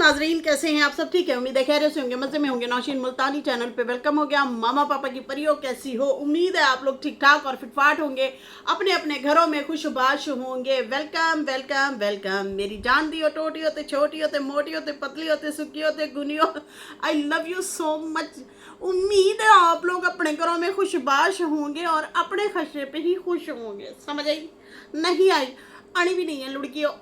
नाजरीन, कैसे हैं आप सब? ठीक है, उम्मीद है खैरियत से होंगे, मजे में होंगे। नौशीन मुल्तानी चैनल पे वेलकम हो गया। मामा पापा की परियों कैसी हो? उम्मीद है आप लोग ठीक ठाक और फिटफाट होंगे, अपने अपने घरों में खुशबाश होंगे। Welcome welcome welcome. मेरी जान दी हो, टोटी होते, छोटी होते, मोटी होते, पतली होते, सुखी होते, गुनी हो, I love you so much. उम्मीद है आप लोग अपने घरों में खुशबाश होंगे और अपने खर्चे पे ही खुश होंगे। समझ आई? नहीं आई? आनी भी नहीं है लुड़कियों।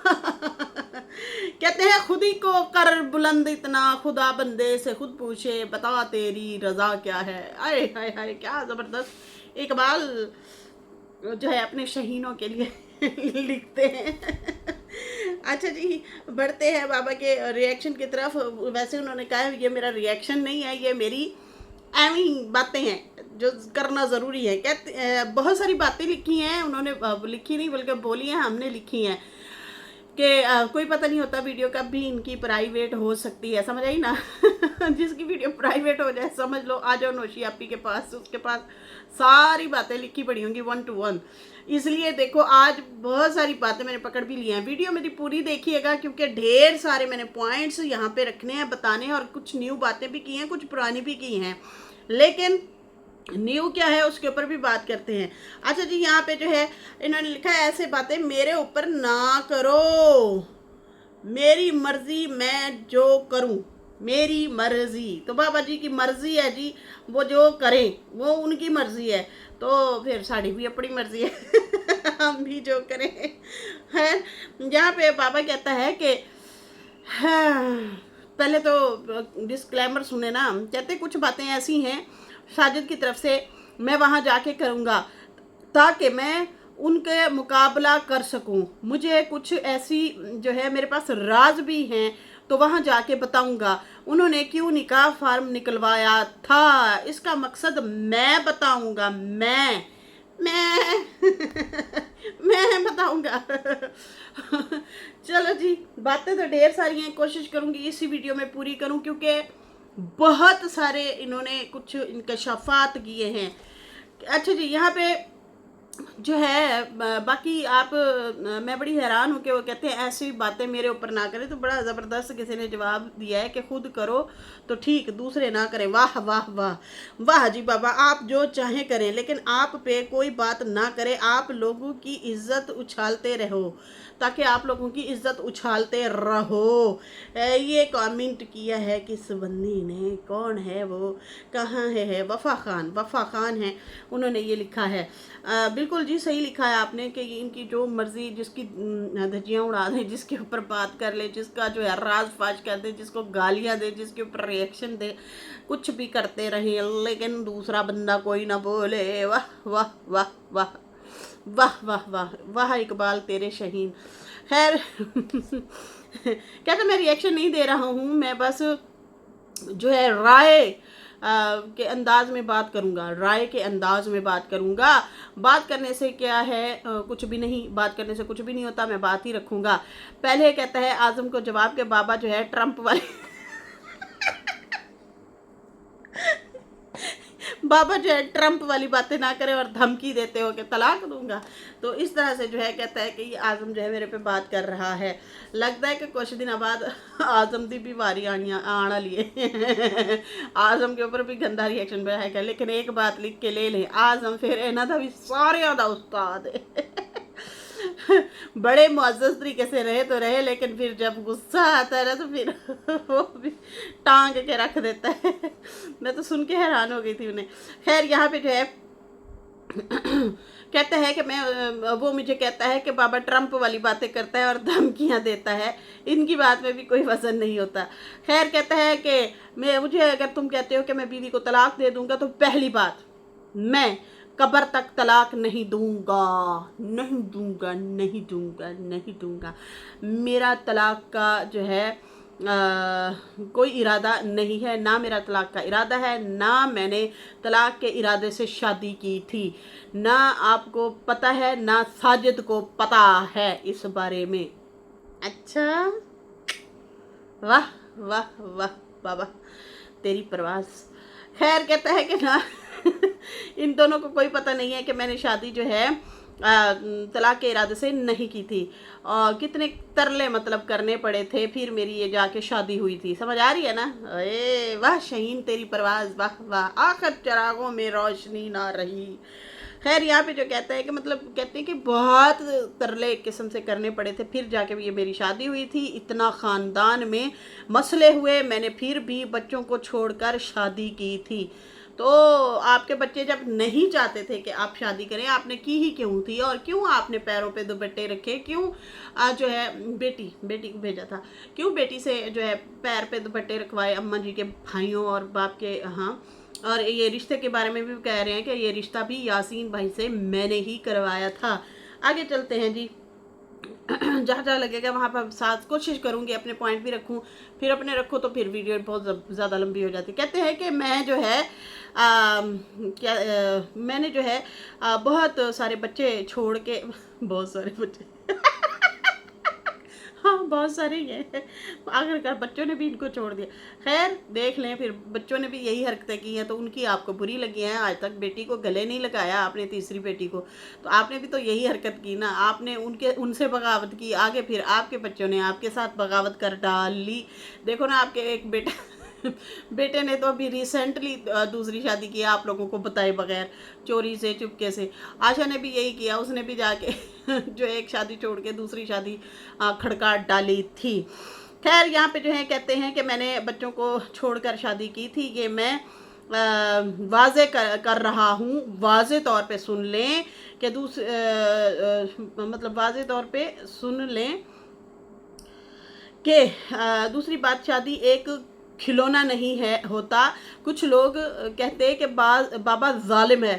कहते हैं खुद ही को कर बुलंद इतना, खुदा बंदे से खुद पूछे बता तेरी रजा क्या है। आए हाय हाय, क्या जबरदस्त इकबाल जो है अपने शहीनों के लिए लिखते हैं। अच्छा जी, बढ़ते हैं बाबा के रिएक्शन की तरफ। वैसे उन्होंने कहा है ये मेरा रिएक्शन नहीं है, ये मेरी एवी बातें हैं जो करना ज़रूरी है। कहते बहुत सारी बातें लिखी हैं उन्होंने, लिखी नहीं बल्कि बोली हैं, हमने लिखी हैं कि कोई पता नहीं होता वीडियो कब भी इनकी प्राइवेट हो सकती है। समझ आई ना? जिसकी वीडियो प्राइवेट हो जाए समझ लो आ जाओ नौशी आपी के पास, उसके पास सारी बातें लिखी पड़ी होंगी 1 to 1। इसलिए देखो आज बहुत सारी बातें मैंने पकड़ भी ली हैं। वीडियो मेरी पूरी देखिएगा क्योंकि ढेर सारे मैंने पॉइंट्स यहाँ पे रखने हैं, बताने हैं, और कुछ न्यू बातें भी की हैं, कुछ पुरानी भी की हैं, लेकिन न्यू क्या है उसके ऊपर भी बात करते हैं। अच्छा जी, यहाँ पे जो है इन्होंने लिखा है ऐसे बातें मेरे ऊपर ना करो, मेरी मर्जी मैं जो करूं, मेरी मर्जी। तो बाबा जी की मर्जी है जी, वो जो करें वो उनकी मर्जी है, तो फिर साड़ी भी अपनी मर्जी है। हम भी जो करें है। यहाँ पे बाबा कहता है कि हाँ, पहले तो डिस्क्लेमर सुने ना। कहते कुछ बातें ऐसी हैं साजिद की तरफ से मैं वहाँ जाके करूँगा ताकि मैं उनके मुकाबला कर सकूं। मुझे कुछ ऐसी जो है मेरे पास राज भी हैं तो वहाँ जाके बताऊंगा उन्होंने क्यों निकाह फार्म निकलवाया था, इसका मकसद मैं बताऊंगा। मैं मैं बताऊंगा। चलो जी, बातें तो ढेर सारी हैं, कोशिश करूंगी इसी वीडियो में पूरी करूं क्योंकि बहुत सारे इन्होंने कुछ इंकशाफात किए हैं। अच्छा जी, यहाँ पे जो है बाकी आप मैं बड़ी हैरान हूँ कि वो कहते हैं ऐसी बातें मेरे ऊपर ना करें। तो बड़ा ज़बरदस्त किसी ने जवाब दिया है कि खुद करो तो ठीक, दूसरे ना करें। वाह वाह वाह वाह जी बाबा, आप जो चाहें करें लेकिन आप पे कोई बात ना करे। आप लोगों की इज्जत उछालते रहो ताकि आप लोगों की इज्जत उछालते रहो। ये कमेंट किया है किस बंदी ने, कौन है वो, कहाँ है? वफ़ा खान है, उन्होंने ये लिखा है। बिल्कुल जी सही लिखा है आपने कि इनकी जो मर्जी, जिसकी धज्जियाँ उड़ा दें, जिसके ऊपर बात कर ले, जिसका जो है राज फाज कर दे, जिसको गालियाँ दे, जिसके ऊपर रिएक्शन दे, कुछ भी करते रहें लेकिन दूसरा बंदा कोई ना बोले। वाह वाह वाह वाह वाह वाह वाह वाह इकबाल तेरे शहीन। खैर कहते मैं रिएक्शन नहीं दे रहा हूँ, मैं बस जो है राय के अंदाज में बात करूंगा, राय के अंदाज में बात करूंगा। बात करने से क्या है, कुछ भी नहीं, बात करने से कुछ भी नहीं होता, मैं बात ही रखूंगा। पहले कहता है आजम को जवाब के बाबा जो है ट्रंप वाले बाबा जो है ट्रंप वाली बातें ना करे और धमकी देते हो कि तलाक दूंगा। तो इस तरह से जो है कहता है कि ये आजम जो है मेरे पे बात कर रहा है। लगता है कि कुछ दिन बाद आजम दी भी वारी आना लिए आजम के ऊपर भी गंदा रिएक्शन है। लेकिन एक बात लिख के ले लें, आजम फिर इन्हों का भी सारे दा उस्ताद है। बड़े मुअज़्ज़ज़ तरीके से रहे तो रहे, लेकिन फिर जब गुस्सा आता है ना तो फिर वो भी टांग के रख देता है। मैं तो सुन के हैरान हो गई थी उन्हें। खैर यहाँ पे जो है कहता है कि वो मुझे कहता है कि बाबा ट्रंप वाली बातें करता है और धमकियाँ देता है, इनकी बात में भी कोई वजन नहीं होता। खैर कहता है कि मुझे अगर तुम कहते हो कि मैं बीवी को तलाक दे दूंगा तो पहली बात, मैं कब्र तक तलाक नहीं दूंगा, नहीं दूंगा, नहीं दूंगा, नहीं दूंगा। मेरा तलाक का जो है कोई इरादा नहीं है, ना मेरा तलाक का इरादा है, ना मैंने तलाक के इरादे से शादी की थी, ना आपको पता है ना साजिद को पता है इस बारे में। अच्छा, वाह वाह वाह बाबा तेरी प्रवास। खैर कहता है कि ना इन दोनों को कोई पता नहीं है कि मैंने शादी जो है तलाक के इरादे से नहीं की थी। कितने तरले मतलब करने पड़े थे, फिर मेरी ये जाके शादी हुई थी। समझ आ रही है ना? अरे वाह शहीन तेरी परवाज़, वाह वाह, आखिर चिरागों में रोशनी ना रही। खैर यहाँ पे जो कहता है कि मतलब कहते हैं कि बहुत तरले एक किस्म से करने पड़े थे, फिर जाके ये मेरी शादी हुई थी। इतना ख़ानदान में मसले हुए, मैंने फिर भी बच्चों को छोड़कर शादी की थी। तो आपके बच्चे जब नहीं चाहते थे कि आप शादी करें, आपने की ही क्यों थी? और क्यों आपने पैरों पे दुपट्टे रखे? क्यों जो है बेटी को भेजा था? क्यों बेटी से जो है पैर पे दुपट्टे रखवाए अम्मा जी के भाइयों और बाप के? हाँ, और ये रिश्ते के बारे में भी कह रहे हैं कि ये रिश्ता भी यासीन भाई से मैंने ही करवाया था। आगे चलते हैं जी। जहाँ जहाँ लगेगा वहाँ पर साथ कोशिश करूँगी अपने पॉइंट भी रखूँ, फिर अपने रखूँ तो फिर वीडियो बहुत ज़्यादा लंबी हो जाती है। कहते हैं कि मैं जो है मैंने जो है बहुत सारे बच्चे छोड़ के बहुत सारे बच्चे हाँ बहुत सारे ही हैं, आखिरकार बच्चों ने भी इनको छोड़ दिया। खैर देख लें, फिर बच्चों ने भी यही हरकतें की हैं तो उनकी आपको बुरी लगी हैं। आज तक बेटी को गले नहीं लगाया आपने, तीसरी बेटी को, तो आपने भी तो यही हरकत की ना। आपने उनसे बगावत की, आगे फिर आपके बच्चों ने आपके साथ बगावत कर डाली। देखो ना आपके एक बेटा बेटे ने तो अभी रिसेंटली दूसरी शादी की, आप लोगों को बताए बगैर, चोरी से चुपके से। आशा ने भी यही किया, उसने भी जाके जो एक शादी छोड़ के दूसरी शादी खड़काट डाली थी। खैर यहाँ पे जो है कहते हैं कि मैंने बच्चों को छोड़कर शादी की थी, ये मैं वाजे कर रहा हूँ। वाजे तौर पे सुन लें कि मतलब वाजे तौर पे सुन लें कि दूसरी बात, शादी एक खिलौना नहीं है होता। कुछ लोग कहते हैं कि बाबा जालिम है।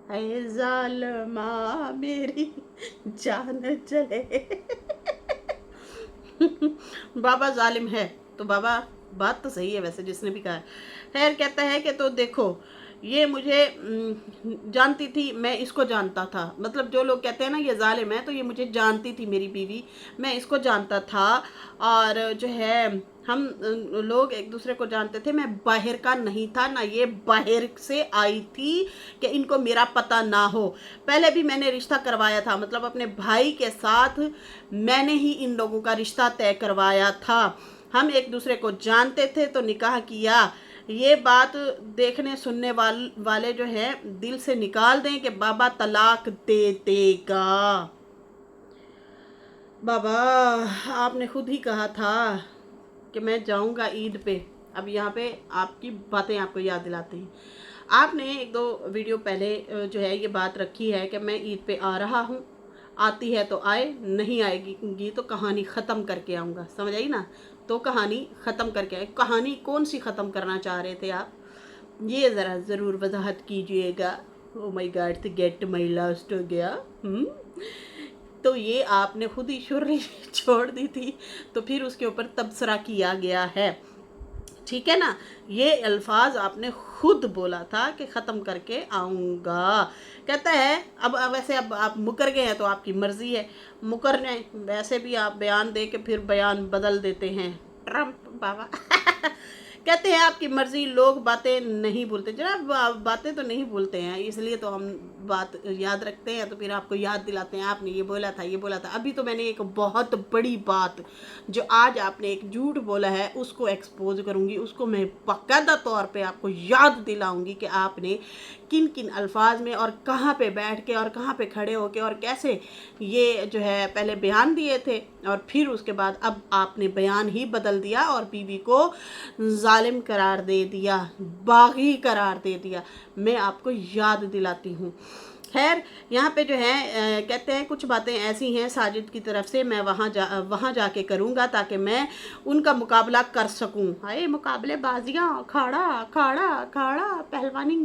आए जालिमा मेरी जान चले बाबा जालिम है तो बाबा, बात तो सही है वैसे जिसने भी कहा है। खैर कहता है कि तो देखो ये मुझे जानती थी, मैं इसको जानता था। मतलब जो लोग कहते हैं ना ये जालिम है, तो ये मुझे जानती थी मेरी बीवी, मैं इसको जानता था। और जो है हम लोग एक दूसरे को जानते थे। मैं बाहर का नहीं था, ना ये बाहर से आई थी कि इनको मेरा पता ना हो। पहले भी मैंने रिश्ता करवाया था, मतलब अपने भाई के साथ मैंने ही इन लोगों का रिश्ता तय करवाया था। हम एक दूसरे को जानते थे तो निकाह किया। ये बात देखने सुनने वाले जो है दिल से निकाल दें कि बाबा तलाक दे देगा। बाबा आपने खुद ही कहा था कि मैं जाऊंगा ईद पे। अब यहाँ पे आपकी बातें आपको याद दिलाती हैं। आपने एक दो वीडियो पहले जो है ये बात रखी है कि मैं ईद पे आ रहा हूँ, आती है तो आए, नहीं आएगी तो कहानी ख़त्म करके आऊँगा। समझ आई ना? तो कहानी ख़त्म करके आए। कहानी कौन सी ख़त्म करना चाह रहे थे आप, ये ज़रा ज़रूर वजाहत कीजिएगा। ओ माय गॉड, तो गेट माय लास्ट हो गया। तो ये आपने खुद ही शुर्री छोड़ दी थी, तो फिर उसके ऊपर तबसरा किया गया है। ठीक है ना? ये अल्फाज आपने खुद बोला था कि ख़त्म करके आऊँगा। कहता है अब वैसे अब आप मुकर गए हैं तो आपकी मर्ज़ी है, मुकरने वैसे भी आप बयान दे के फिर बयान बदल देते हैं, ट्रम्प बाबा कहते हैं आपकी मर्ज़ी, लोग बातें नहीं भूलते। जनाब बातें तो नहीं भूलते हैं, इसलिए तो हम बात याद रखते हैं, तो फिर आपको याद दिलाते हैं आपने ये बोला था, ये बोला था। अभी तो मैंने एक बहुत बड़ी बात जो आज आपने एक झूठ बोला है उसको एक्सपोज करूँगी, उसको मैं बाकायदा तौर पे आपको याद दिलाऊंगी कि आपने किन किन अल्फाज में और कहाँ पे बैठ के और कहाँ पे खड़े होके और कैसे ये जो है पहले बयान दिए थे और फिर उसके बाद अब आपने बयान ही बदल दिया और बीवी को जालिम करार दे दिया, बागी करार दे दिया। मैं आपको याद दिलाती हूँ। खैर यहाँ पे जो है कहते हैं कुछ बातें ऐसी हैं साजिद की तरफ से, मैं वहाँ जाके करूँगा ताकि मैं उनका मुकाबला कर सकूँ। हाय मुकाबले बाजियाँ, अखाड़ा अखाड़ा अखाड़ा पहलवानी।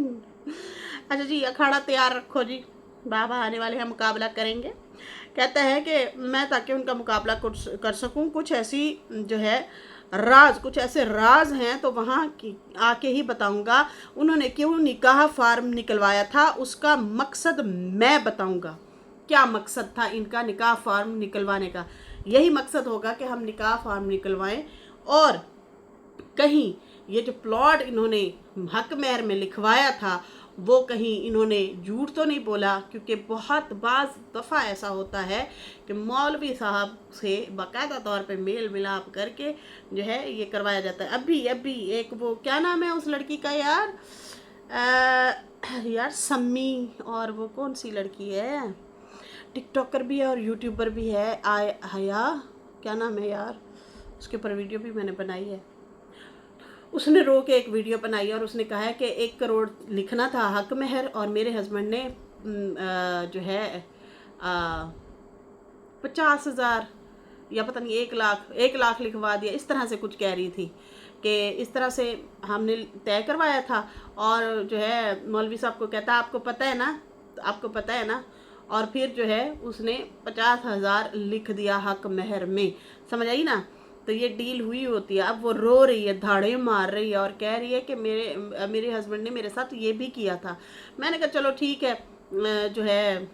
अच्छा जी, अखाड़ा तैयार रखो जी, बाबा आने वाले हैं, मुकाबला करेंगे। कहता है कि मैं ताकि उनका मुकाबला कर सकूँ, कुछ ऐसी जो है कुछ ऐसे राज हैं तो वहाँ आके ही बताऊंगा। उन्होंने क्यों निकाह फार्म निकलवाया था उसका मकसद मैं बताऊंगा। क्या मकसद था इनका निकाह फार्म निकलवाने का? यही मकसद होगा कि हम निकाह फार्म निकलवाएं और कहीं ये जो प्लॉट इन्होंने हक महर में लिखवाया था वो कहीं इन्होंने झूठ तो नहीं बोला, क्योंकि बहुत बाज़ दफ़ा ऐसा होता है कि मौलवी साहब से बाकायदा तौर पे मेल मिलाप करके जो है ये करवाया जाता है। अभी एक वो क्या नाम है उस लड़की का यार, यार सम्मी, और वो कौन सी लड़की है, टिकटॉकर भी है और यूट्यूबर भी है, हया, क्या नाम है यार, उसके ऊपर वीडियो भी मैंने बनाई है। उसने रो के एक वीडियो बनाई और उसने कहा है कि 1 करोड़ लिखना था हक महर, और मेरे हस्बैंड ने जो है 50,000 या पता नहीं 1 लाख लिखवा दिया, इस तरह से कुछ कह रही थी कि इस तरह से हमने तय करवाया था। और जो है मौलवी साहब को कहता आपको पता है ना, आपको पता है ना, और फिर जो है उसने 50,000 लिख दिया हक महर में, समझ आई ना। तो ये डील हुई होती है। अब वो रो रही है, धाड़े मार रही है और कह रही है कि मेरे हस्बैंड ने मेरे साथ ये भी किया था। मैंने कहा चलो ठीक है, जो है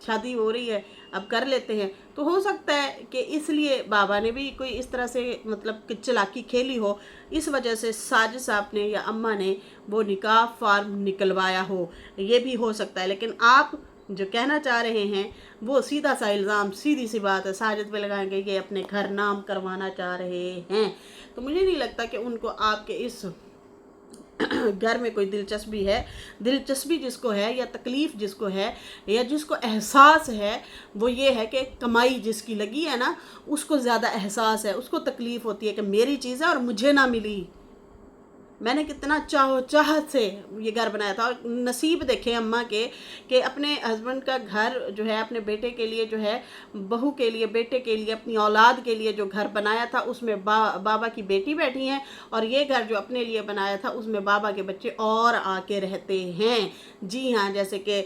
शादी हो रही है अब कर लेते हैं। तो हो सकता है कि इसलिए बाबा ने भी कोई इस तरह से मतलब कि चालाकी खेली हो, इस वजह से साजिद साहब ने या अम्मा ने वो निकाह फॉर्म निकलवाया हो, ये भी हो सकता है। लेकिन आप जो कहना चाह रहे हैं वो सीधा सा इल्ज़ाम, सीधी सी बात है, साजिद पे लगाएंगे ये अपने घर नाम करवाना चाह रहे हैं। तो मुझे नहीं लगता कि उनको आपके इस घर में कोई दिलचस्पी है। दिलचस्पी जिसको है या तकलीफ़ जिसको है या जिसको एहसास है, वो ये है कि कमाई जिसकी लगी है ना, उसको ज़्यादा एहसास है, उसको तकलीफ़ होती है कि मेरी चीज़ है और मुझे ना मिली। मैंने कितना चाहत से ये घर बनाया था, और नसीब देखे अम्मा के कि अपने हस्बैंड का घर जो है अपने बेटे के लिए, जो है बहू के लिए, बेटे के लिए, अपनी औलाद के लिए जो घर बनाया था उसमें बाबा की बेटी बैठी हैं, और ये घर जो अपने लिए बनाया था उसमें बाबा के बच्चे और आके रहते हैं। जी हाँ, जैसे कि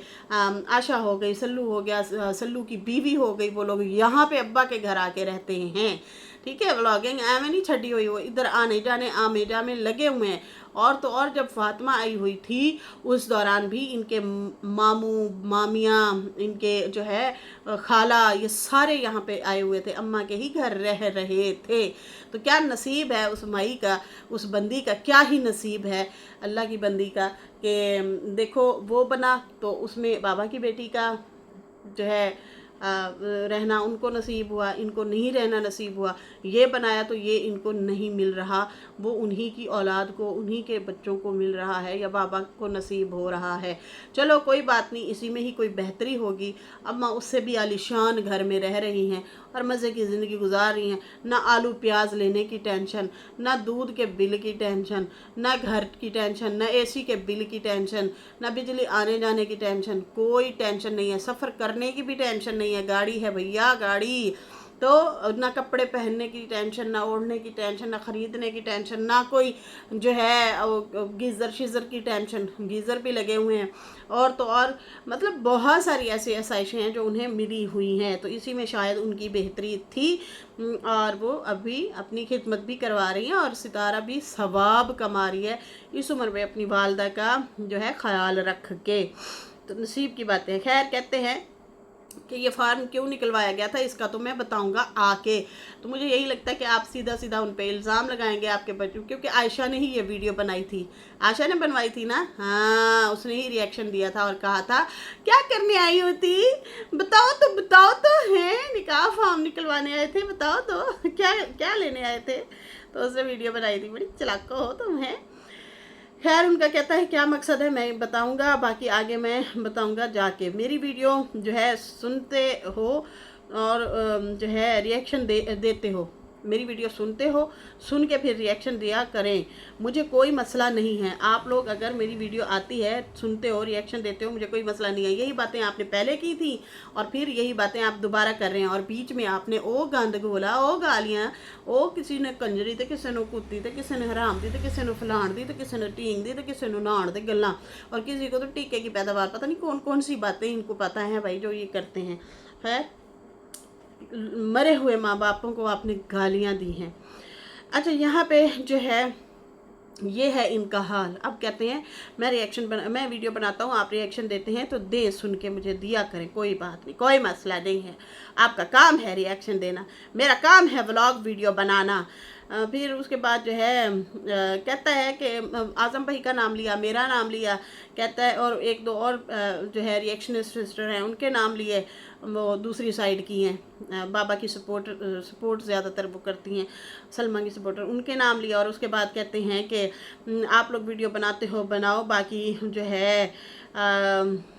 आशा हो गई, सल्लू हो गया, सल्लू की बीवी हो गई, वो लोग यहाँ पे अब्बा के घर आके रहते हैं। ठीक है, व्लॉगिंग एवं नहीं छड़ी हुई, वो इधर आने जाने आमे जामे लगे हुए हैं। और तो और जब फातिमा आई हुई थी उस दौरान भी इनके मामू मामियाँ, इनके जो है खाला, ये सारे यहाँ पे आए हुए थे, अम्मा के ही घर रह रहे थे। तो क्या नसीब है उस माई का, उस बंदी का, क्या ही नसीब है अल्लाह की बंदी का कि देखो वो बना तो उसमें बाबा की बेटी का जो है रहना उनको नसीब हुआ, इनको नहीं रहना नसीब हुआ। ये बनाया तो ये इनको नहीं मिल रहा, वो उन्हीं की औलाद को, उन्हीं के बच्चों को मिल रहा है या बाबा को नसीब हो रहा है। चलो कोई बात नहीं, इसी में ही कोई बेहतरी होगी। अम्मा उससे भी आलीशान घर में रह रही हैं और मज़े की ज़िंदगी गुजार रही हैं। ना आलू प्याज लेने की टेंशन, ना दूध के बिल की टेंशन, ना घर की टेंशन, ना एसी के बिल की टेंशन, ना बिजली आने जाने की टेंशन, कोई टेंशन नहीं है। सफ़र करने की भी टेंशन नहीं है, गाड़ी है भैया गाड़ी। तो ना कपड़े पहनने की टेंशन, ना ओढ़ने की टेंशन, ना ख़रीदने की टेंशन, ना कोई जो है गीज़र शीज़र की टेंशन, गीज़र भी लगे हुए हैं। और तो और मतलब बहुत सारी ऐसी आसाइशें हैं जो उन्हें मिली हुई हैं, तो इसी में शायद उनकी बेहतरी थी। और वो अभी अपनी खिदमत भी करवा रही हैं और सितारा भी सवाब कमा रही है इस उम्र में अपनी वालदा का जो है ख्याल रख के। तो नसीब की बातें। खैर, कहते हैं कि ये फार्म क्यों निकलवाया गया था इसका तो मैं बताऊंगा आके। तो मुझे यही लगता है कि आप सीधा सीधा उन पे इल्ज़ाम लगाएंगे आपके बच्चों, क्योंकि आयशा ने ही ये वीडियो बनाई थी, आयशा ने बनवाई थी ना, हाँ, उसने ही रिएक्शन दिया था और कहा था क्या करने आई होती, बताओ तो हैं, निकाह फार्म निकलवाने आए थे, बताओ तो क्या क्या लेने आए थे। तो उसने वीडियो बनाई थी, बड़ी चालाक हो तुम हैं। खैर, उनका कहता है क्या मकसद है मैं बताऊंगा, बाकी आगे मैं बताऊंगा जाके। मेरी वीडियो जो है सुनते हो और जो है रिएक्शन देते हो, मेरी वीडियो सुनते हो, सुन के फिर रिएक्शन दिया करें, मुझे कोई मसला नहीं है। आप लोग अगर मेरी वीडियो आती है, सुनते हो, रिएक्शन देते हो, मुझे कोई मसला नहीं है। यही बातें आपने पहले की थी और फिर यही बातें आप दोबारा कर रहे हैं, और बीच में आपने ओ गंद घोला, ओ गालियाँ, ओ किसी ने कंजरी तो किसी ने कुत्ती तो किसी ने हराम दी तो किसी ने फलाण दी तो किसी ने टींग दी तो किसी ने नाण दे गल्लां, और किसी को तो टीके की पैदावार, पता नहीं कौन कौन सी बातें इनको पता है भाई जो ये करते हैं। खैर, मरे हुए माँ बापों को आपने गालियाँ दी हैं। अच्छा, यहाँ पे जो है ये है इनका हाल। अब कहते हैं मैं वीडियो बनाता हूँ, आप रिएक्शन देते हैं तो दे सुन के मुझे दिया करें, कोई बात नहीं, कोई मसला नहीं है। आपका काम है रिएक्शन देना, मेरा काम है व्लॉग वीडियो बनाना। फिर उसके बाद जो है कहता है कि आज़म भाई का नाम लिया, मेरा नाम लिया, कहता है और एक दो और जो है रिएक्शनिस्ट सिस्टर हैं उनके नाम लिए, वो दूसरी साइड की हैं, बाबा की सपोर्ट ज़्यादातर वो करती हैं, सलमा की सपोर्टर, उनके नाम लिया। और उसके बाद कहते हैं कि आप लोग वीडियो बनाते हो बनाओ, बाकी जो है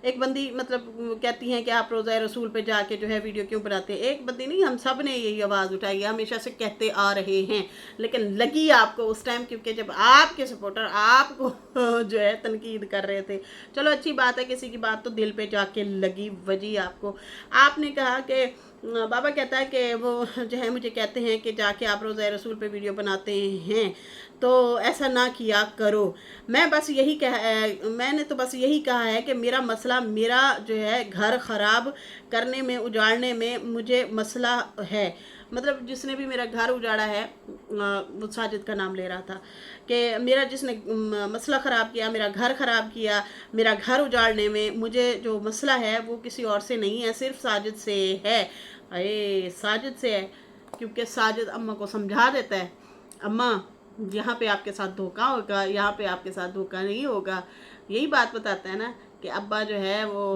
एक बंदी मतलब कहती हैं कि आप रोज़ा रसूल पे जाके जो है वीडियो क्यों बनाते हैं। एक बंदी नहीं, हम सब ने यही आवाज़ उठाई है, हमेशा से कहते आ रहे हैं, लेकिन लगी आपको उस टाइम, क्योंकि जब आपके सपोर्टर आपको जो है तनकीद कर रहे थे। चलो अच्छी बात है, किसी की बात तो दिल पे जाके लगी, वजी आपको। आपने कहा कि बाबा कहता है कि वो जो है मुझे कहते हैं कि जाके आप रोज़ा रसूल पे वीडियो बनाते हैं, तो ऐसा ना किया करो। मैंने तो बस यही कहा है कि मेरा मसला, मेरा जो है घर ख़राब करने में, उजाड़ने में मुझे मसला है। मतलब जिसने भी मेरा घर उजाड़ा है, वो साजिद का नाम ले रहा था कि मेरा जिसने मसला ख़राब किया, मेरा घर ख़राब किया, मेरा घर उजाड़ने में मुझे जो मसला है वो किसी और से नहीं है, सिर्फ साजिद से है। अरे साजिद से है, क्योंकि साजिद अम्मा को समझा देता है, अम्मा यहाँ पे आपके साथ धोखा होगा, यहाँ पे आपके साथ धोखा नहीं होगा। यही बात बताता है ना कि अब्बा जो है वो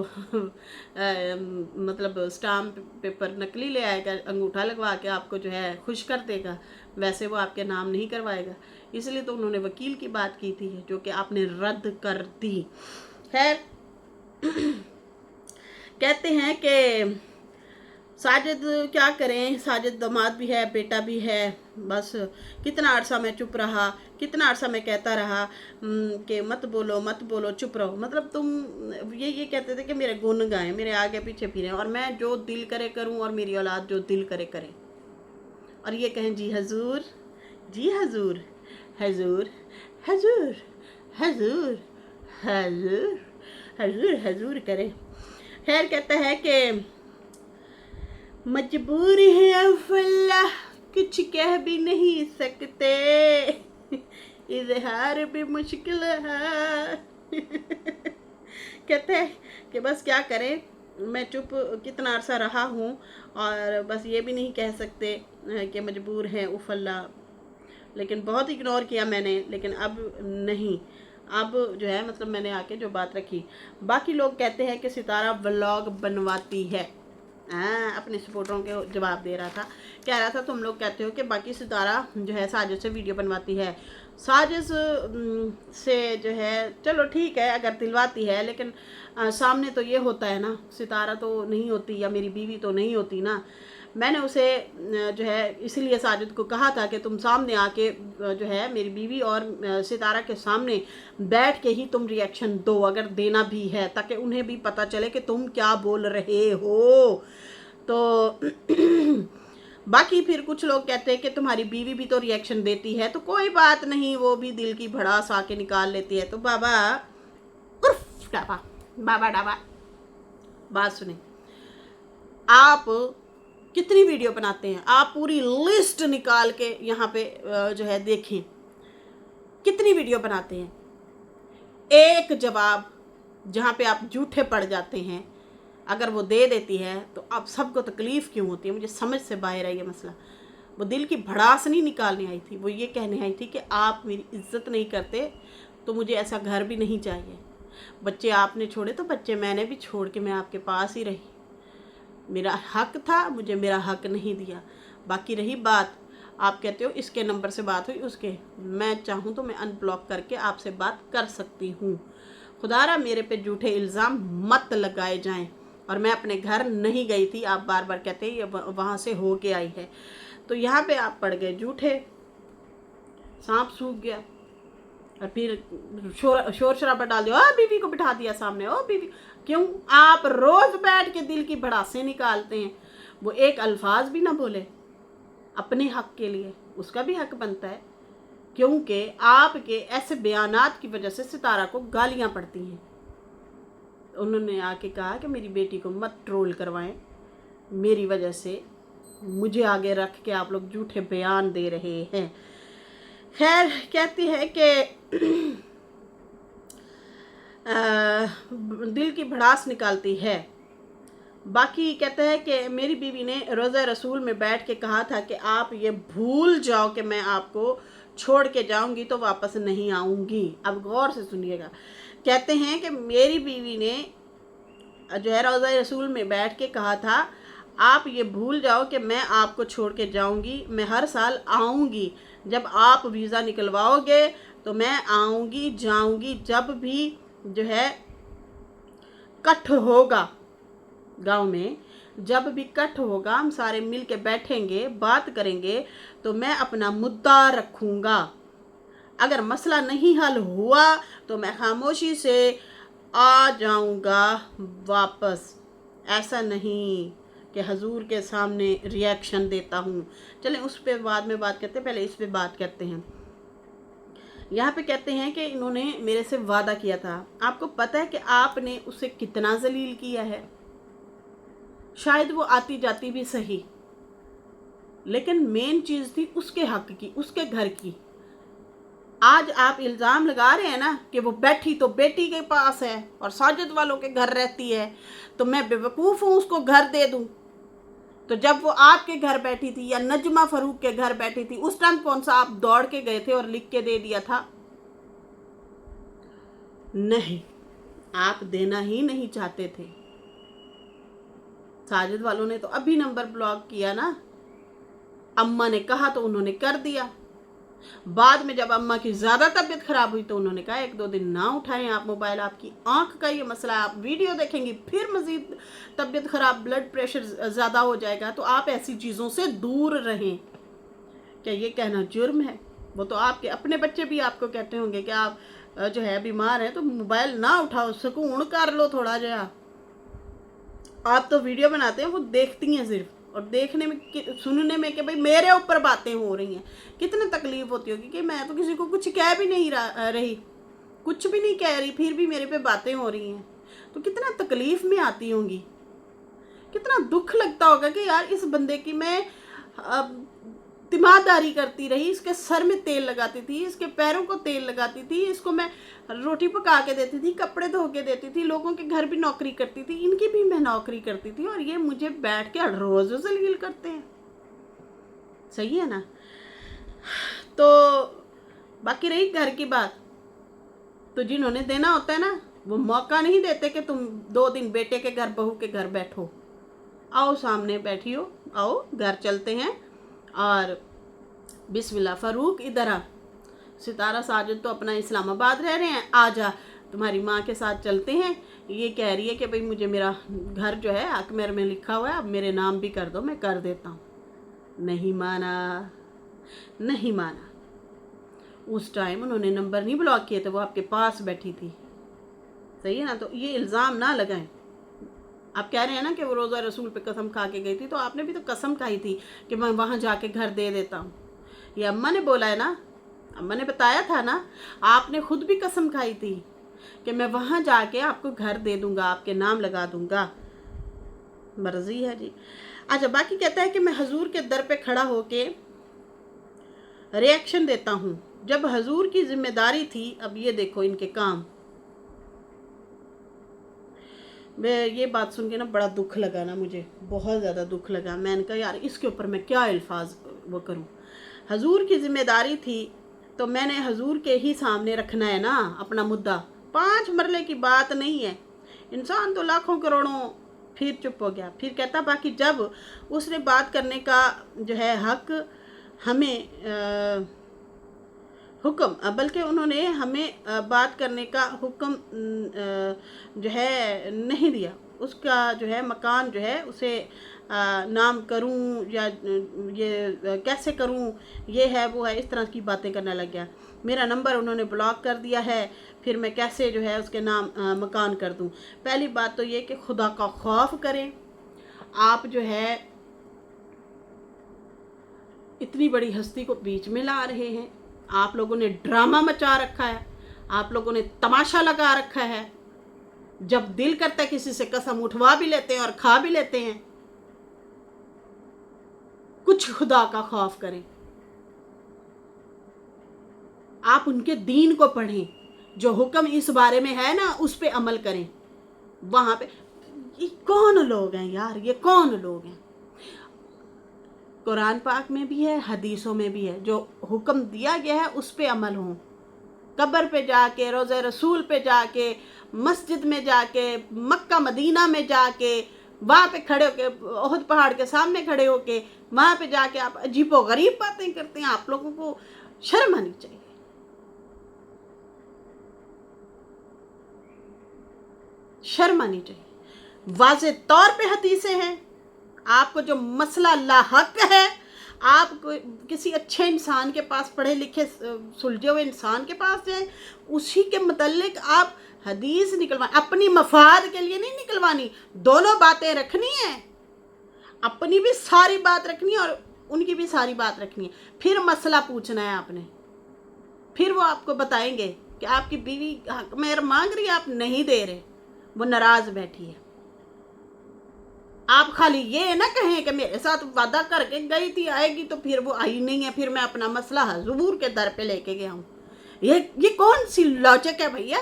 मतलब स्टाम्प पेपर नकली ले आएगा, अंगूठा लगवा के आपको जो है खुश कर देगा, वैसे वो आपके नाम नहीं करवाएगा। इसलिए तो उन्होंने वकील की बात की थी, जो कि आपने रद्द कर दी। खैर कहते हैं कि साजिद क्या करें, साजिद दामाद भी है, बेटा भी है। बस कितना अरसा मैं चुप रहा, कितना अरसा मैं कहता रहा कि मत बोलो मत बोलो, चुप रहो। मतलब तुम ये कहते थे कि मेरे गुण गाएं, मेरे आगे पीछे फिरें, और मैं जो दिल करे करूं, और मेरी औलाद जो दिल करे करे। और ये कहें जी हजूर, जी हजूर, हजूर, हजूर, हजूर, हजूर, हजूर, हजूर करें। खैर कहता है कि मजबूर है अल्लाह, कुछ कह भी नहीं सकते, इजहार भी मुश्किल है। कहते हैं कि बस क्या करें, मैं चुप कितना अरसा रहा हूँ, और बस ये भी नहीं कह सकते कि मजबूर हैं उफ़ल्ला। लेकिन बहुत इग्नोर किया मैंने, लेकिन अब नहीं, अब जो है मतलब मैंने आके जो बात रखी। बाकी लोग कहते हैं कि सितारा व्लॉग बनवाती है। अपने सपोर्टरों के जवाब दे रहा था, कह रहा था तुम लोग कहते हो कि बाकी सितारा जो है साजिद से वीडियो बनवाती है। साजिद से जो है चलो ठीक है अगर दिलवाती है, लेकिन सामने तो ये होता है ना, सितारा तो नहीं होती, या मेरी बीवी तो नहीं होती ना। मैंने उसे जो है इसलिए साजिद को कहा था कि तुम सामने आके जो है मेरी बीवी और सितारा के सामने बैठ के ही तुम रिएक्शन दो, अगर देना भी है, ताकि उन्हें भी पता चले कि तुम क्या बोल रहे हो। तो बाकी फिर कुछ लोग कहते हैं कि तुम्हारी बीवी भी तो रिएक्शन देती है, तो कोई बात नहीं, वो भी दिल की भड़ास आके निकाल लेती है। तो बाबा उर्फ डाबा, बाबा डाबा, बात सुने, आप कितनी वीडियो बनाते हैं, आप पूरी लिस्ट निकाल के यहाँ पे जो है देखें, कितनी वीडियो बनाते हैं। एक जवाब जहाँ पे आप झूठे पड़ जाते हैं, अगर वो दे देती है तो आप सबको तकलीफ़ क्यों होती है, मुझे समझ से बाहर है ये मसला। वो दिल की भड़ास नहीं निकालने आई थी, वो ये कहने आई थी कि आप मेरी इज्जत नहीं करते, तो मुझे ऐसा घर भी नहीं चाहिए। बच्चे आपने छोड़े तो बच्चे मैंने भी छोड़ के मैं आपके पास ही रही, मेरा हक था, मुझे मेरा हक नहीं दिया। बाकी रही बात, आप कहते हो इसके नंबर से बात हुई उसके, मैं चाहूँ तो मैं अनब्लॉक करके आपसे बात कर सकती हूँ। खुदारा मेरे पे झूठे इल्ज़ाम मत लगाए जाएं। और मैं अपने घर नहीं गई थी, आप बार बार कहते हैं ये वहाँ से हो के आई है, तो यहाँ पे आप पड़ गए झूठे, सांप सूख गया, और फिर शोर शराबा डाल दिया, बीवी को बिठा दिया सामने, ओ बीवी। क्यों आप रोज बैठ के दिल की भड़ासे निकालते हैं, वो एक अल्फाज भी ना बोले अपने हक के लिए, उसका भी हक बनता है, क्योंकि आपके ऐसे बयानात की वजह से सितारा को गालियां पड़ती हैं। उन्होंने आके कहा कि मेरी बेटी को मत ट्रोल करवाएं, मेरी वजह से मुझे आगे रख के आप लोग झूठे बयान दे रहे हैं। खैर कहती है कि दिल की भड़ास निकालती है। बाकी कहते हैं कि मेरी बीवी ने रोज़ा रसूल में बैठ के कहा था कि आप ये भूल जाओ कि मैं आपको छोड़ के जाऊंगी तो वापस नहीं आऊंगी। अब गौर से सुनिएगा। कहते हैं कि मेरी बीवी ने जो है रोज़ा रसूल में बैठ के कहा था, आप ये भूल जाओ कि मैं आपको छोड़ के जाऊंगी, मैं हर साल आऊंगी। जब आप वीज़ा निकलवाओगे तो मैं आऊंगी जाऊंगी। जब भी जो है कट होगा गांव में, जब भी कट होगा हम सारे मिल के बैठेंगे, बात करेंगे, तो मैं अपना मुद्दा रखूंगा। अगर मसला नहीं हल हुआ तो मैं खामोशी से आ जाऊंगा वापस। ऐसा नहीं कि हजूर के सामने रिएक्शन देता हूँ। चलें उस पर बाद में बात करते हैं, पहले इस पे बात करते हैं। यहाँ पे कहते हैं कि इन्होंने मेरे से वादा किया था। आपको पता है कि आपने उसे कितना जलील किया है। शायद वो आती जाती भी सही, लेकिन मेन चीज़ थी उसके हक की, उसके घर की। आज आप इल्ज़ाम लगा रहे हैं ना कि वो बैठी तो बेटी के पास है और साजिद वालों के घर रहती है, तो मैं बेवकूफ़ हूँ उसको घर दे दूँ। तो जब वो आपके घर बैठी थी या नजमा फरूक के घर बैठी थी, उस टाइम कौन सा आप दौड़ के गए थे और लिख के दे दिया था? नहीं, आप देना ही नहीं चाहते थे। साजिद वालों ने तो अभी नंबर ब्लॉक किया ना। अम्मा ने कहा तो उन्होंने कर दिया। बाद में जब अम्मा की ज़्यादा तबीयत ख़राब हुई तो उन्होंने कहा 1-2 दिन ना उठाएं आप मोबाइल, आपकी आंख का ये मसला है, आप वीडियो देखेंगी फिर मज़ीद तबीयत ख़राब, ब्लड प्रेशर ज़्यादा हो जाएगा, तो आप ऐसी चीज़ों से दूर रहें। क्या ये कहना जुर्म है? वो तो आपके अपने बच्चे भी आपको कहते होंगे कि आप जो है बीमार हैं तो मोबाइल ना उठाओ, सुकून कर लो थोड़ा जहा। आप तो वीडियो बनाते हैं, वो देखती हैं सिर्फ, और देखने में सुनने में कि भाई मेरे ऊपर बातें हो रही हैं। कितनी तकलीफ होती होगी कि मैं तो किसी को कुछ कह भी नहीं रही, कुछ भी नहीं कह रही, फिर भी मेरे पे बातें हो रही हैं, तो कितना तकलीफ में आती होंगी, कितना दुख लगता होगा कि यार इस बंदे की मैं तिमारदारी करती रही, इसके सर में तेल लगाती थी, इसके पैरों को तेल लगाती थी, इसको मैं रोटी पका के देती थी, कपड़े धो के देती थी, लोगों के घर भी नौकरी करती थी, इनकी भी मैं नौकरी करती थी, और ये मुझे बैठ के रोज जलील करते हैं। सही है ना? तो बाकी रही घर की बात, तो जिन्होंने देना होता है ना वो मौका नहीं देते कि तुम 2 दिन बेटे के घर, बहू के घर बैठो। आओ सामने बैठियो, आओ घर चलते हैं, और बिस्मिल्लाह फरूक इधर आ, सितारा साजिद तो अपना इस्लामाबाद रह रहे हैं, आ जा तुम्हारी माँ के साथ चलते हैं। ये कह रही है कि भाई मुझे मेरा घर जो है अकमेर में लिखा हुआ है, अब मेरे नाम भी कर दो, मैं कर देता हूँ। नहीं माना, नहीं माना। उस टाइम उन्होंने नंबर नहीं ब्लॉक किए थे, वो आपके पास बैठी थी। सही है ना? तो ये इल्ज़ाम ना लगाएं। आप कह रहे हैं ना कि वो रोज़ा रसूल पे कसम खा के गई थी, तो आपने भी तो कसम खाई थी कि मैं वहाँ जाके घर दे देता हूँ। ये अम्मा ने बोला है ना, अम्मा ने बताया था ना, आपने खुद भी कसम खाई थी कि मैं वहाँ जाके आपको घर दे दूँगा, आपके नाम लगा दूँगा। मर्जी है जी। अच्छा, बाकी कहता है कि मैं हजूर के दर पे खड़ा होके रिएक्शन देता हूँ जब हजूर की जिम्मेदारी थी। अब ये देखो इनके काम। मैं ये बात सुन के ना बड़ा दुख लगा ना, मुझे बहुत ज़्यादा दुख लगा। मैंने कहा यार इसके ऊपर मैं क्या अल्फाज वो करूँ। हजूर की जिम्मेदारी थी तो मैंने हजूर के ही सामने रखना है ना अपना मुद्दा। 5 मरले की बात नहीं है, इंसान तो लाखों करोड़ों। फिर चुप हो गया। फिर कहता बाकी जब उसने बात करने का जो है हक हमें हुक्म, बल्कि उन्होंने हमें बात करने का हुक्म जो है नहीं दिया, उसका जो है मकान जो है उसे नाम करूं या ये कैसे करूं, ये है वो है, इस तरह की बातें करने लग गया। मेरा नंबर उन्होंने ब्लॉक कर दिया है, फिर मैं कैसे जो है उसके नाम मकान कर दूं। पहली बात तो ये कि खुदा का खौफ करें। आप जो है इतनी बड़ी हस्ती को बीच में ला रहे हैं, आप लोगों ने ड्रामा मचा रखा है, आप लोगों ने तमाशा लगा रखा है। जब दिल करता है किसी से कसम उठवा भी लेते हैं और खा भी लेते हैं। कुछ खुदा का खौफ करें। आप उनके दीन को पढ़ें, जो हुक्म इस बारे में है ना उस पे अमल करें। वहाँ पे ये कौन लोग हैं यार, ये कौन लोग हैं? कुरान पाक में भी है, हदीसों में भी है, जो हुक्म दिया गया है उस पे अमल हो। कब्र पे जाके, रोज़े रसूल पे जाके, मस्जिद में जाके, मक्का मदीना में जाके, वहाँ पे खड़े होके, ओहद पहाड़ के सामने खड़े होके, वहाँ पे जाके आप अजीबो गरीब बातें करते हैं। आप लोगों को शर्म आनी चाहिए। शर्म आनी चाहिए। वाज़े तौर पे हदीसें हैं। आपको जो मसला लाहक है, आप किसी अच्छे इंसान के पास, पढ़े लिखे सुलझे हुए इंसान के पास जाए, उसी के मतलब आप हदीस निकलवा, अपनी मफाद के लिए नहीं निकलवानी। दोनों बातें रखनी है, अपनी भी सारी बात रखनी है और उनकी भी सारी बात रखनी है। फिर मसला पूछना है आपने, फिर वो आपको बताएंगे कि आपकी बीवी हक मेहर मांग रही है, आप नहीं दे रहे, वो नाराज बैठी है। आप खाली ये ना कहें कि मेरे साथ वादा करके गई थी, आएगी, तो फिर वो आई नहीं है, फिर मैं अपना मसला हुजूर के दर पे लेके गया हूँ। ये कौन सी लॉजिक है भैया?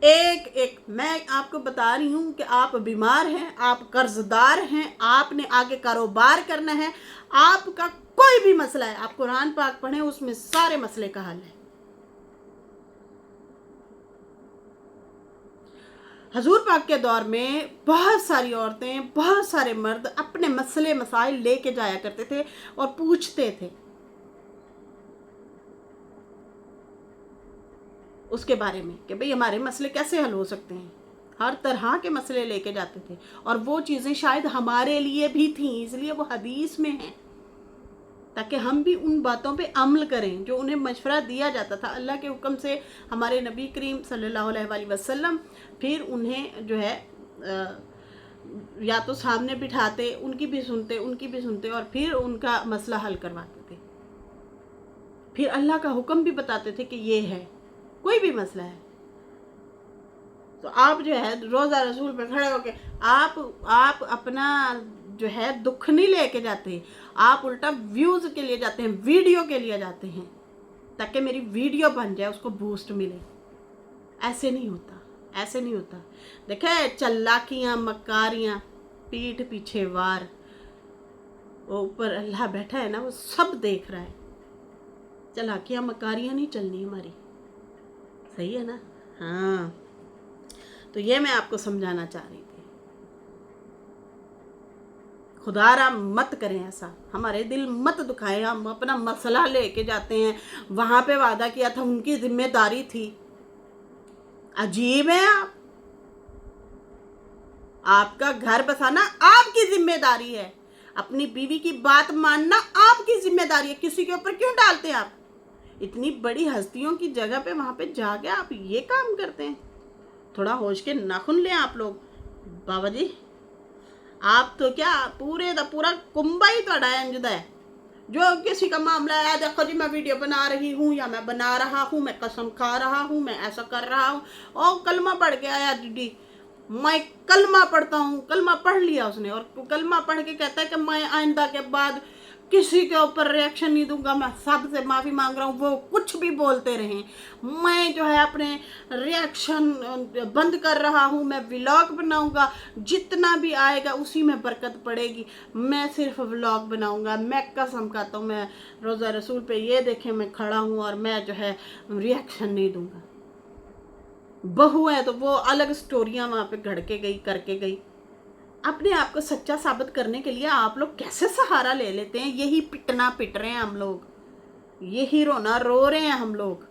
एक मैं आपको बता रही हूँ कि आप बीमार हैं, आप कर्जदार हैं, आपने आगे कारोबार करना है, आपका कोई भी मसला है, आप कुरान पाक पढ़ें, उसमें सारे मसले का हल है। हजूर पाक के दौर में बहुत सारी औरतें, बहुत सारे मर्द अपने मसले मसाइल लेके जाया करते थे और पूछते थे उसके बारे में कि भाई हमारे मसले कैसे हल हो सकते हैं। हर तरह के मसले लेके जाते थे और वो चीज़ें शायद हमारे लिए भी थी, इसलिए वो हदीस में हैं, ताकि हम भी उन बातों पे अमल करें जो उन्हें मशवरा दिया जाता था अल्लाह के हुक्म से। हमारे नबी करीम सल्लल्लाहु अलैहि वसल्लम फिर उन्हें जो है या तो सामने बिठाते, उनकी भी सुनते और फिर उनका मसला हल करवाते थे। फिर अल्लाह का हुक्म भी बताते थे कि ये है, कोई भी मसला है तो आप जो है रोज़ा रसूल पे खड़े होके आप अपना जो है दुख नहीं लेके जाते, आप उल्टा व्यूज़ के लिए जाते हैं, वीडियो के लिए जाते हैं, ताकि मेरी वीडियो बन जाए, उसको बूस्ट मिले। ऐसे नहीं होता, ऐसे नहीं होता। देखे चलाकियाँ, मकारियाँ, पीठ पीछे वार, वो ऊपर अल्लाह बैठा है ना, वो सब देख रहा है। चलाकियाँ मकारियाँ नहीं चलनी हमारी, सही है ना? हाँ, तो ये मैं आपको समझाना चाह रही थी। खुदारा मत करें ऐसा, हमारे दिल मत दुखाएं। हम अपना मसला लेके जाते हैं, वहाँ पे वादा किया था, उनकी जिम्मेदारी थी। अजीब है आप, आपका घर बसाना आपकी जिम्मेदारी है, अपनी बीवी की बात मानना आपकी जिम्मेदारी है। किसी के ऊपर क्यों डालते हैं आप? इतनी बड़ी हस्तियों की जगह पे वहाँ पे जाके आप ये काम करते हैं। थोड़ा होश के नाखून लें आप लोग। बाबा जी, आप तो क्या पूरा कुंबा ही तो इंजदा है। जो किसी का मामला है, देखो जी मैं वीडियो बना रही हूँ या मैं बना रहा हूँ, मैं कसम खा रहा हूँ, मैं ऐसा कर रहा हूँ, और कलमा पढ़ के आया दीदी, मैं कलमा पढ़ता हूँ। कलमा पढ़ लिया उसने और कलमा पढ़ के कहता है कि मैं आइंदा के बाद किसी के ऊपर रिएक्शन नहीं दूंगा, मैं सबसे माफ़ी मांग रहा हूँ, वो कुछ भी बोलते रहें, मैं जो है अपने रिएक्शन बंद कर रहा हूँ, मैं व्लॉग बनाऊंगा, जितना भी आएगा उसी में बरकत पड़ेगी, मैं सिर्फ व्लॉग बनाऊंगा, मैं कसम खाता हूँ, मैं रोज़ा रसूल पे ये देखें मैं खड़ा हूँ और मैं जो है रिएक्शन नहीं दूंगा। बहू है तो वो अलग स्टोरियाँ वहाँ पे घड़ के गई, करके गई। अपने आप को सच्चा साबित करने के लिए आप लोग कैसे सहारा ले लेते हैं? यही पिटना पिट रहे हैं हम लोग, यही रोना रो रहे हैं हम लोग।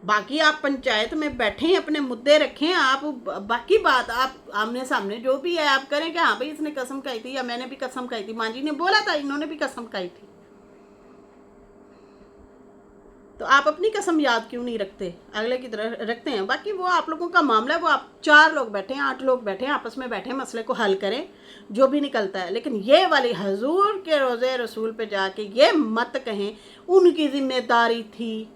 बाकी आप पंचायत में बैठे, अपने मुद्दे रखें, आप बाकी बात आप आमने सामने जो भी है आप करें कि हाँ भाई इसने कसम खाई थी या मैंने भी कसम खाई थी, माँ जी ने बोला था, इन्होंने भी कसम खाई थी। तो आप अपनी कसम याद क्यों नहीं रखते, अगले की तरह रखते हैं? बाकी वो आप लोगों का मामला है, वो आप 4 लोग बैठे हैं, 8 लोग बैठे हैं, आपस में बैठे मसले को हल करें, जो भी निकलता है। लेकिन ये वाली हजूर के रोज़े रसूल पे जाके ये मत कहें उनकी जिम्मेदारी थी।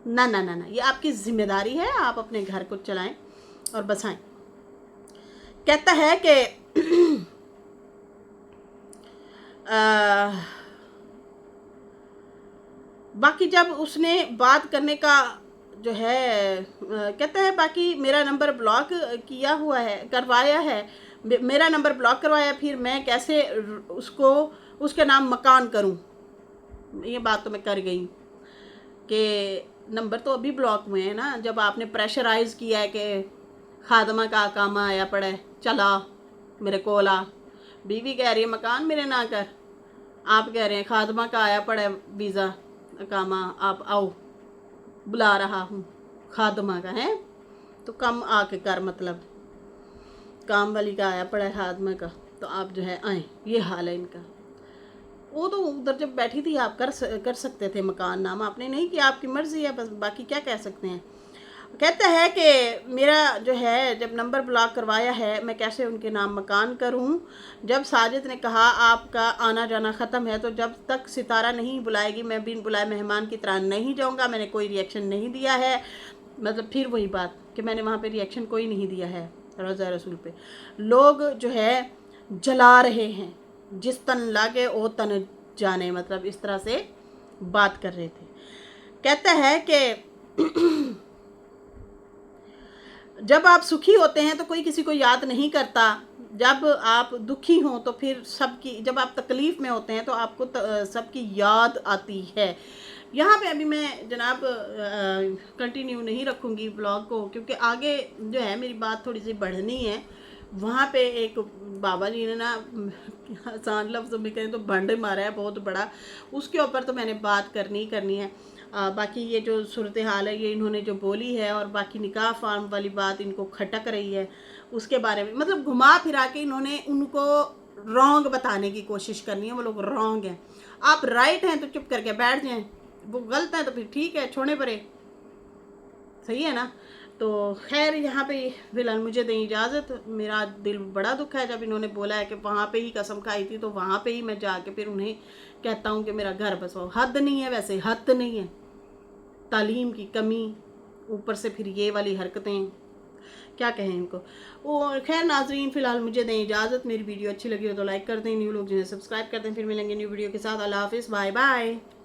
ना ना ना ना, ये आपकी जिम्मेदारी है, आप अपने घर को चलाएं और बसाएं। कहता है कि बाकी जब उसने बात करने का जो है कहता है बाकी मेरा नंबर ब्लॉक किया हुआ है, करवाया है, मेरा नंबर ब्लॉक करवाया, फिर मैं कैसे उसको उसके नाम मकान करूं। ये बात तो मैं कर गई कि नंबर तो अभी ब्लॉक हुए हैं ना, जब आपने प्रेशराइज किया है कि खादमा का कामा आया पड़ा है, चला मेरे कोला, बीवी कह रही है मकान मेरे ना कर, आप कह रहे हैं खादमा का आया पड़ा है वीज़ा कामा, आप आओ, बुला रहा हूँ खादमा का है, तो कम आके कर, मतलब काम वाली का आया पड़ा है खादमा का, तो आप जो है आए। ये हाल है इनका। वो तो उधर जब बैठी थी आप कर सकते थे मकान नाम, आपने नहीं किया, आपकी मर्जी है, बस बाकी क्या कह सकते हैं। कहता है कि मेरा जो है जब नंबर ब्लॉक करवाया है, मैं कैसे उनके नाम मकान करूं। जब साजिद ने कहा आपका आना जाना ख़त्म है, तो जब तक सितारा नहीं बुलाएगी मैं बिन बुलाए मेहमान की तरह नहीं जाऊंगा। मैंने कोई रिएक्शन नहीं दिया है, मतलब फिर वही बात कि मैंने वहाँ पे रिएक्शन कोई नहीं दिया है रज़ा रसूल पे। लोग जो है जला रहे हैं, जिस तन लागे ओ तन जाने, मतलब इस तरह से बात कर रहे थे। कहता है कि जब आप सुखी होते हैं तो कोई किसी को याद नहीं करता, जब आप दुखी हों तो फिर सबकी, जब आप तकलीफ़ में होते हैं तो आपको सबकी याद आती है। यहाँ पे अभी मैं जनाब कंटिन्यू नहीं रखूँगी ब्लॉग को, क्योंकि आगे जो है मेरी बात थोड़ी सी बढ़नी है। वहाँ पे एक बाबा जी ने ना आसान लफ्ज़ों में कहें तो भंड मारा है बहुत बड़ा, उसके ऊपर तो मैंने बात करनी है। बाकी ये जो सूरत हाल है ये इन्होंने जो बोली है, और बाकी निकाह फार्म वाली बात इनको खटक रही है, उसके बारे में मतलब घुमा फिरा के इन्होंने उनको रॉन्ग बताने की कोशिश करनी है। वो लोग रॉन्ग हैं, आप राइट हैं तो चुप करके बैठ जाएं, वो गलत है तो फिर ठीक है, छोड़ने पड़े, सही है ना। तो खैर यहाँ पे फिलहाल मुझे दें इजाज़त। मेरा दिल बड़ा दुख है जब इन्होंने बोला है कि वहाँ पे ही कसम खाई थी, तो वहाँ पे ही मैं जाके फिर उन्हें कहता हूँ कि मेरा घर बसवाओ। हद नहीं है, वैसे हद नहीं है, तालीम की कमी, ऊपर से फिर ये वाली हरकतें, क्या कहें इनको। और खैर नाजरीन फ़िलहाल मुझे दें इजाज़त। मेरी वीडियो अच्छी लगी हो तो लाइक कर दें, न्यू लोग जिन्हें सब्सक्राइब कर दें। फिर मिलेंगे न्यू वीडियो के साथ। अल्लाह हाफिज़, बाय बाय।